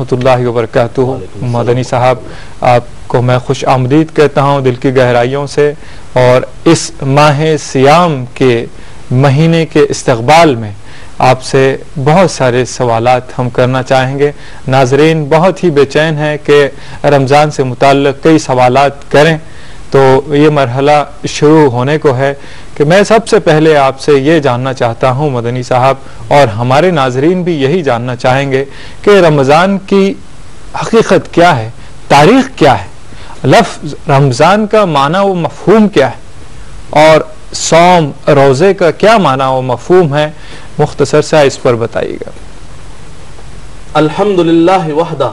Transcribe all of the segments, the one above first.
ورحمۃ اللہ وبرکاتہ۔ مدنی صاحب، آپ کو میں خوش آمدید کہتا ہوں دل کی گہرائیوں سے، اور اس ماہ سیام کے مہینے کے استقبال میں آپ سے بہت سارے سوالات ہم کرنا چاہیں گے۔ ناظرین بہت ہی بے چین ہیں کہ رمضان سے متعلق کئی سوالات کریں، تو یہ مرحلہ شروع ہونے کو ہے کہ میں سب سے پہلے آپ سے یہ جاننا چاہتا ہوں مدنی صاحب، اور ہمارے ناظرین بھی یہی جاننا چاہیں گے کہ رمضان کی حقیقت کیا ہے، تاریخ کیا ہے، لفظ رمضان کا معنی و مفہوم کیا ہے، اور صوم روزے کا کیا معنی و مفہوم ہے، مختصر سا اس پر بتائیے گا۔ الحمدللہ وحدہ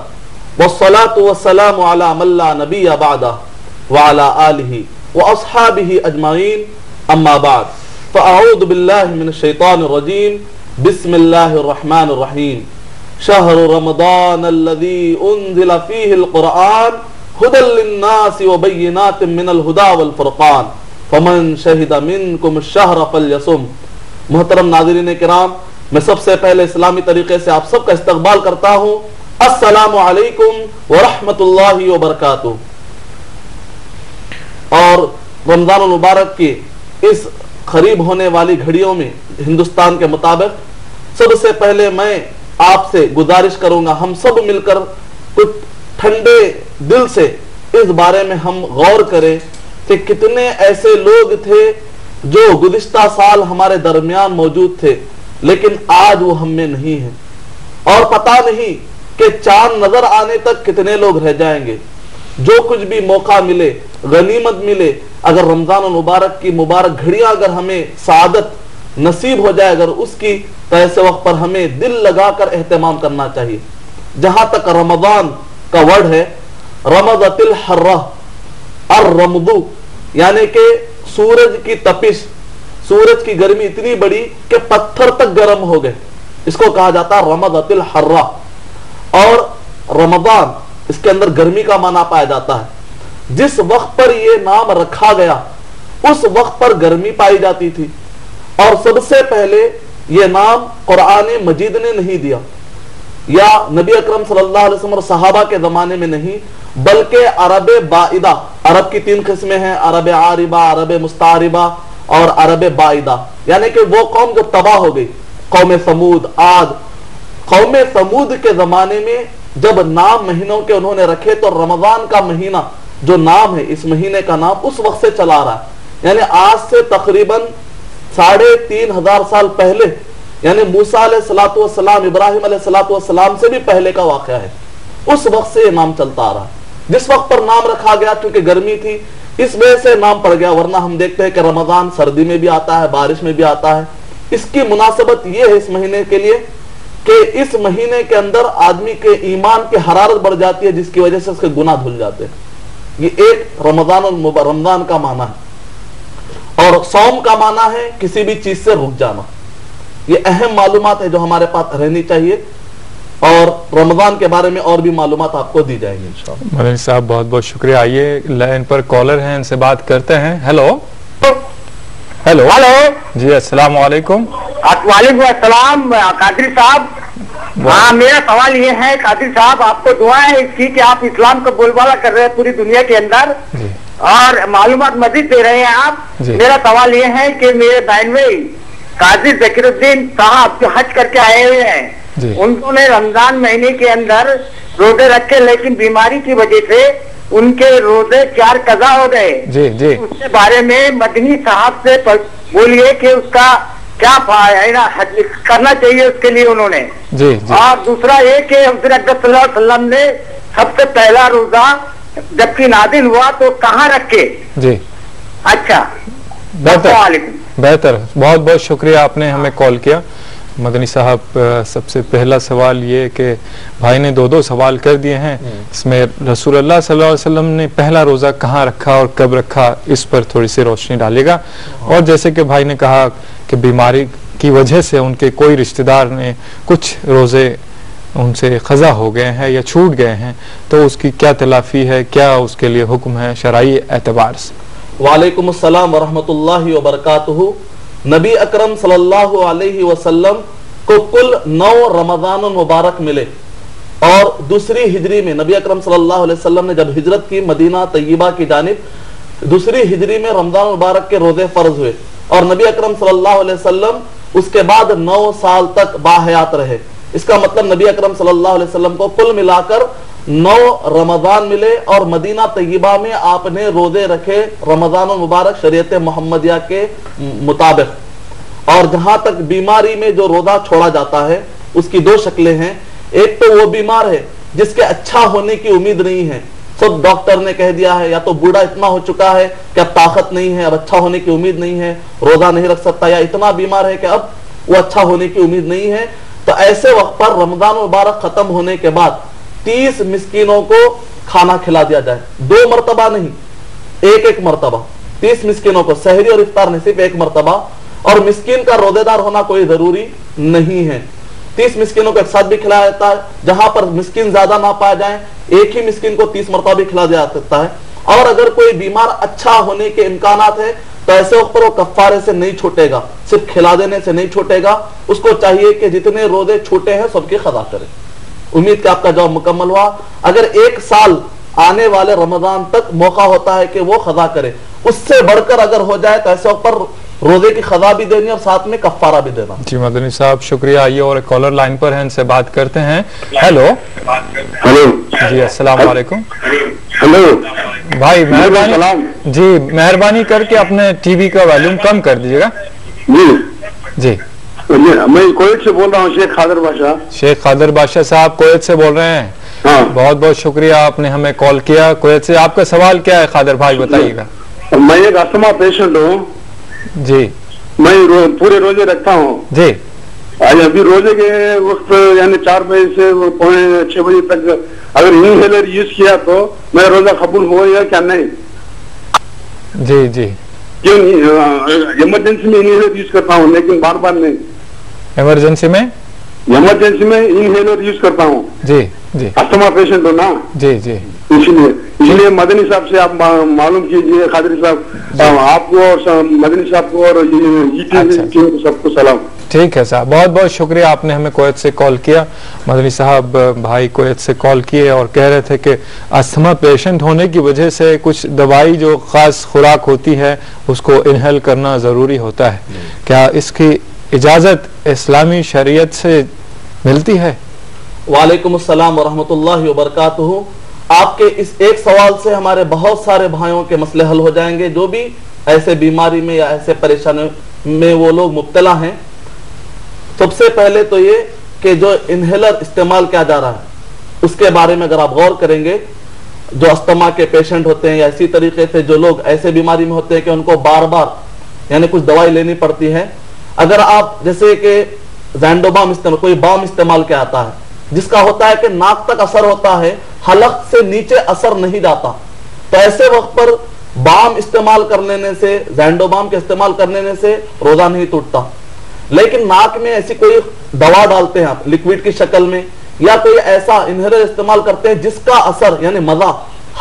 والصلاة والسلام علی من لا نبی بعدہ وعلی آلہ واصحابہ اجمعین، اما بعد فاعوذ باللہ من الشیطان الرجیم، بسم اللہ الرحمن الرحیم۔ شہر رمضان الذی انزل فیہ القرآن ہدی للناس وبینات من الہدی والفرقان فمن شہد منکم الشہر فلیصم۔ محترم ناظرین کرام، میں سب سے پہلے اسلامی طریقے سے آپ سب کا استقبال کرتا ہوں۔ السلام علیکم ورحمۃ اللہ وبرکاتہ۔ اور رمضان المبارک کی اس قریب ہونے والی گھڑیوں میں ہندوستان کے مطابق سب سے پہلے میں آپ سے گزارش کروں گا، ہم سب مل کر کچھ ٹھنڈے دل سے اس بارے میں ہم غور کریں کہ کتنے ایسے لوگ تھے جو گزشتہ سال ہمارے درمیان موجود تھے لیکن آج وہ ہم میں نہیں ہیں، اور پتہ نہیں کہ چاند نظر آنے تک کتنے لوگ رہ جائیں گے۔ جو کچھ بھی موقع ملے، غنیمت ملے، اگر رمضان المبارک کی مبارک گھڑیاں اگر ہمیں سعادت نصیب ہو جائے اگر اس کی، تو ایسے وقت پر ہمیں دل لگا کر اہتمام کرنا چاہیے۔ جہاں تک رمضان کا ورڈ ہے، رمضت الحرہ، الرمضو یعنی کہ سورج کی تپش، سورج کی گرمی اتنی بڑی کہ پتھر تک گرم ہو گئے، اس کو کہا جاتا ہے رمضت الحرہ۔ اور رمضان اس کے اندر گرمی کا معنی پایا جاتا ہے۔ جس وقت پر یہ نام رکھا گیا اس وقت پر گرمی پائی جاتی تھی، اور سب سے پہلے یہ نام قرآن مجید نے نہیں دیا، یا نبی اکرم صلی اللہ علیہ وسلم اور صحابہ کے زمانے میں نہیں، بلکہ عرب بائدہ، عرب کی 3 قسمیں ہیں، عرب عاربہ، عرب مستعربہ اور عرب بائدہ، یعنی کہ وہ قوم جو تباہ ہو گئی، قوم سمود، عاد۔ قوم سمود کے زمانے میں جب نام مہینوں کے انہوں نے رکھے تو رمضان کا مہینہ جو نام ہے، اس مہینے کا نام اس وقت سے چلا رہا ہے، یعنی آج سے تقریباً 3500 سال پہلے، یعنی موسیٰ علیہ السلام، ابراہیم علیہ السلام سے بھی پہلے کا واقعہ ہے، اس وقت سے یہ نام چلتا آ رہا ہے۔ جس وقت پر نام رکھا گیا کیونکہ گرمی تھی اس وجہ سے نام پڑ گیا، ورنہ ہم دیکھتے ہیں کہ رمضان سردی میں بھی آتا ہے، بارش میں بھی آتا ہے۔ اس کی مناسبت یہ ہے اس مہینے کے لیے کہ اس مہینے کے اندر آدمی کے ایمان کی حرارت بڑھ جاتی ہے، جس کی وجہ سے اس کے گناہ دھل جاتے ہیں۔ یہ ایک رمضان کا معنی ہے۔ اور صوم کا معنی ہے کسی بھی چیز سے رک جانا۔ یہ اہم معلومات ہے جو ہمارے پاس رہنی چاہیے، اور رمضان کے بارے میں اور بھی معلومات آپ کو دی جائیں گی انشاءاللہ۔ مدنی صاحب بہت بہت شکریہ۔ آئیے لائن پر کالر ہیں، ان سے بات کرتے ہیں۔ ہیلو ہیلو جی، السلام علیکم۔ وعلیکم السلام قادری صاحب۔ ہاں، میرا سوال یہ ہے قادری صاحب، آپ کو دعا ہے اس کی کہ آپ اسلام کا بول بالا کر رہے ہیں پوری دنیا کے اندر اور معلومات مزید دے رہے ہیں آپ۔ میرا سوال یہ ہے کہ میرے بہن بھائی قاضی ذکر الدین صاحب جو حج کر کے آئے ہوئے ہیں، انہوں نے رمضان مہینے کے اندر روزے رکھے، لیکن بیماری کی وجہ سے ان کے روزے 4 قضا ہو گئے۔ اس کے بارے میں مدنی صاحب سے بولیے کہ اس کا کیا کرنا چاہیے اس کے لیے انہوں نے۔ اور دوسرا یہ کہ حضور اکرم صلی اللہ علیہ وسلم نے سب سے پہلا روزہ جبکہ نازل ہوا تو کہاں رکھے؟ اچھا، بہتر، بہت بہت شکریہ آپ نے ہمیں کال کیا۔ مدنی صاحب، سب سے پہلا سوال یہ کہ بھائی نے 2 سوال کر دیے ہیں، اس میں رسول اللہ صلی اللہ علیہ وسلم نے پہلا روزہ کہاں رکھا اور کب رکھا، اس پر تھوڑی سی روشنی ڈالے گا۔ اور جیسے کہ بھائی نے کہا کہ بیماری کی وجہ سے ان کے کوئی رشتہ دار نے کچھ روزے ان سے قضا ہو گئے ہیں یا چھوٹ گئے ہیں، تو اس کی کیا تلافی ہے، کیا اس کے لیے حکم ہے شرعی اعتبار سے؟ وعلیکم السلام ورحمۃ اللہ وبرکاتہ۔ نبی اکرم صلی اللہ علیہ وسلم کو کل 9 رمضان المبارک ملے، اور دوسری ہجری میں نبی اکرم صلی اللہ علیہ وسلم نے جب ہجرت کی مدینہ طیبہ کی جانب، دوسری ہجری میں رمضان مبارک کے روزے فرض ہوئے، اور نبی اکرم صلی اللہ علیہ وسلم اس کے بعد 9 سال تک باحیات رہے۔ اس کا مطلب نبی اکرم صلی اللہ علیہ وسلم کو کل ملا کر 9 رمضان ملے، اور مدینہ طیبہ میں آپ نے روزے رکھے رمضان المبارک شریعت محمدیہ کے مطابق۔ اور جہاں تک بیماری میں جو روزہ چھوڑا جاتا ہے اس کی 2 شکلیں ہیں۔ ایک تو وہ بیمار ہے جس کے اچھا ہونے کی امید نہیں ہے، خود ڈاکٹر نے کہہ دیا ہے، یا تو بوڑھا اتنا ہو چکا ہے کہ اب طاقت نہیں ہے، اب اچھا ہونے کی امید نہیں ہے، روزہ نہیں رکھ سکتا، یا اتنا بیمار ہے کہ اب وہ اچھا ہونے کی امید نہیں ہے، تو ایسے وقت پر رمضان مبارک ختم ہونے کے بعد 30 مسکینوں کو کھانا کھلا دیا جائے، 2 مرتبہ نہیں، ایک مرتبہ 30 مسکینوں کو، سحری اور افطار نہیں، صرف 1 مرتبہ۔ اور مسکین کا روزے دار ہونا کوئی ضروری نہیں ہے، 30 مسکینوں کو ایک ساتھ بھی کھلایا جاتا ہے۔ جہاں پر مسکین زیادہ نہ پائے جائیں، ایک ہی مسکین کو 30 مرتبہ بھی کھلا دیا سکتا ہے۔ اور اگر کوئی بیمار اچھا ہونے کے امکانات ہے تو ایسے وقت پر وہ کفارے سے نہیں چھوٹے گا، صرف کھلا دینے سے نہیں چھوٹے گا، اس کو چاہیے کہ جتنے روزے چھوٹے ہیں سب کی قضا کرے۔ امید کہ آپ کا جواب مکمل ہوا۔ اگر 1 سال آنے والے رمضان تک موقع ہوتا ہے کہ وہ قضا کرے، اس سے بڑھ کر اگر ہو جائے تو ایسے وقت پر روزے کی قضا بھی دینی اور ساتھ میں کفارہ بھی دینا۔ جی مدنی صاحب شکریہ۔ آئیے اور ایک کالر لائن پر ہیں، ان سے بات کرتے ہیں۔ ہیلو جی السلام علیکم۔ ہلو بھائی مہربانی جی مہربانی کر کے اپنے ٹی وی کا والیوم کم کر دیجیے گا۔ جی میں کویت سے بول رہا ہوں، شیخ خادر بادشاہ۔ شیخ خادر بادشاہ صاحب کویت سے بول رہے ہیں؟ ہاں بہت بہت شکریہ، آپ نے ہمیں کال کیا کویت سے۔ آپ کا سوال کیا ہے خادر بھائی، بتائیے گا۔ میں ایک استھما پیشنٹ ہوں جی میں پورے روزے رکھتا ہوں۔ جی آج ابھی روزے کے وقت یعنی 4 بجے سے 5:45 بجے تک اگر انہیلر یوز کیا تو میرا روزہ قبول ہو یا کیا نہیں؟ جی جی کیوں ایمرجنسی میں انہیلر یوز کرتا ہوں لیکن بار بار نہیں۔ ایمرجنسی میں انہیلر یوز کرتا ہوں۔ جی جی استھما پیشنٹ ہو نا، جی جی اس لیے مدنی صاحب سے آپ معلوم کیجئے، خادری صاحب آپ کو اور مدنی صاحب کو اور ٹیم کو سب کو سلام۔ ٹھیک ہے صاحب، بہت بہت شکریہ، آپ نے ہمیں کویت سے کال کیا۔ مدنی صاحب بھائی کویت سے کال کیے اور کہہ رہے تھے کہ استھما پیشنٹ ہونے کی وجہ سے کچھ دوائی جو خاص خوراک ہوتی ہے اس کو انہیل کرنا ضروری ہوتا ہے، کیا اس کی اجازت اسلامی شریعت سے ملتی ہے؟ وعلیکم السلام ورحمۃ اللہ وبرکاتہ۔ آپ کے اس ایک سوال سے ہمارے بہت سارے بھائیوں کے مسئلے حل ہو جائیں گے جو بھی ایسے بیماری میں یا ایسے پریشانی میں وہ لوگ مبتلا ہیں۔ سب سے پہلے تو یہ کہ جو انہیلر استعمال کیا جا رہا ہے اس کے بارے میں اگر آپ غور کریں گے، جو استھما کے پیشنٹ ہوتے ہیں یا اسی طریقے سے جو لوگ ایسے بیماری میں ہوتے ہیں کہ ان کو بار بار یعنی کچھ دوائی لینی پڑتی ہے، اگر آپ جیسے کہ زینڈوبام استعمال، کوئی بام استعمال کیا آتا ہے جس کا ہوتا ہے کہ ناک تک اثر ہوتا ہے، حلق سے نیچے اثر نہیں جاتا، تو ایسے وقت پر بام استعمال کر لینے سے، زینڈوبام کے استعمال کر لینے سے روزہ نہیں ٹوٹتا۔ لیکن ناک میں ایسی کوئی دوا ڈالتے ہیں آپ لکوڈ کی شکل میں، یا کوئی ایسا انہیلر استعمال کرتے ہیں جس کا اثر یعنی مزہ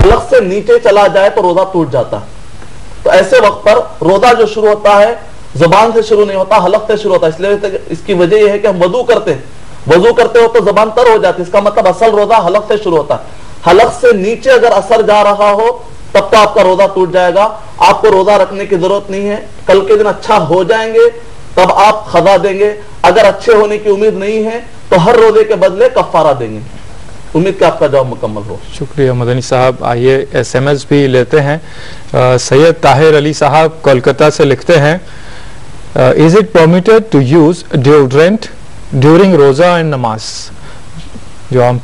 حلق سے نیچے چلا جائے تو روزہ ٹوٹ جاتا ہے۔ تو ایسے وقت پر روزہ جو شروع ہوتا ہے زبان سے شروع نہیں ہوتا، حلق سے شروع ہوتا ہے۔ اس لیے اس کی وجہ یہ ہے کہ ہم وضو کرتے ہیں، وضو کرتے ہو تو زبان تر ہو جاتی ہے، اس کا مطلب اصل روزہ حلق سے شروع ہوتا ہے۔ حلق سے نیچے اگر اثر جا رہا ہو تب تو آپ کا روزہ ٹوٹ جائے گا، آپ کو روزہ رکھنے کی ضرورت نہیں ہے۔ کل کے دن اچھا ہو جائیں گے تب آپ قضا دیں گے، اگر اچھے ہونے کی امید نہیں ہے تو ہر روزے کے بدلے کفارہ دیں گے۔ امید کہ آپ کا جواب مکمل ہو۔ شکریہ مدنی صاحب۔ آئیے ایس ایم ایس بھی لیتے ہیں۔ سید طاہر علی صاحب کولکتہ سے لکھتے ہیں، is it permitted to use deodorant during روزہ and نماز؟ جو ہم